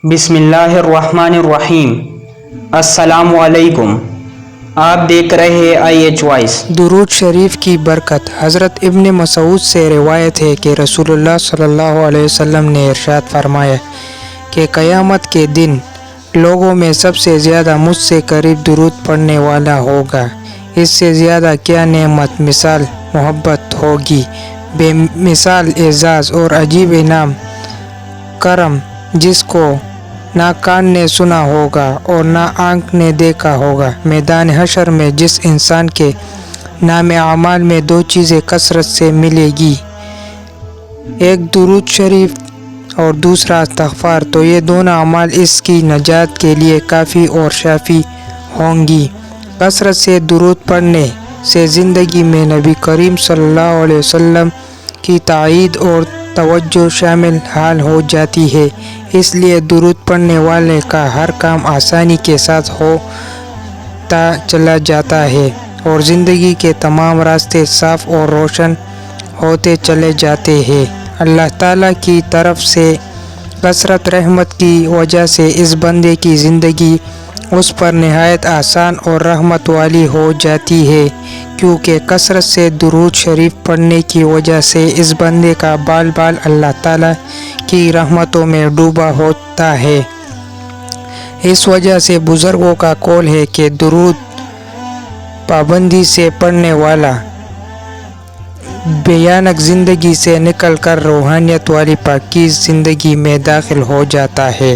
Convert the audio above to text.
بسم اللہ الرحمن الرحیم۔ السلام علیکم۔ آپ دیکھ رہے ہیں IH وائس۔ درود شریف کی برکت۔ حضرت ابن مسعود سے روایت ہے کہ رسول اللہ صلی اللہ علیہ وسلم نے ارشاد فرمایا کہ قیامت کے دن لوگوں میں سب سے زیادہ مجھ سے قریب درود پڑھنے والا ہوگا۔ اس سے زیادہ کیا نعمت، مثال، محبت ہوگی، بے مثال اعزاز اور عجیب انعام کرم جس کو نہ کان نے سنا ہوگا اور نہ آنکھ نے دیکھا ہوگا۔ میدان حشر میں جس انسان کے نام اعمال میں دو چیزیں کثرت سے ملے گی، ایک درود شریف اور دوسرا استغفار، تو یہ دونوں اعمال اس کی نجات کے لیے کافی اور شافی ہوں گی۔ کثرت سے درود پڑھنے سے زندگی میں نبی کریم صلی اللہ علیہ وسلم کی تائید اور توجہ شامل حال ہو جاتی ہے، اس لیے درود پڑھنے والے کا ہر کام آسانی کے ساتھ ہوتا چلا جاتا ہے اور زندگی کے تمام راستے صاف اور روشن ہوتے چلے جاتے ہیں۔ اللہ تعالیٰ کی طرف سے کثرت رحمت کی وجہ سے اس بندے کی زندگی اس پر نہایت آسان اور رحمت والی ہو جاتی ہے، کیونکہ کثرت سے درود شریف پڑھنے کی وجہ سے اس بندے کا بال بال اللہ تعالیٰ کی رحمتوں میں ڈوبا ہوتا ہے۔ اس وجہ سے بزرگوں کا قول ہے کہ درود پابندی سے پڑھنے والا بھیانک زندگی سے نکل کر روحانیت والی پاکیز زندگی میں داخل ہو جاتا ہے۔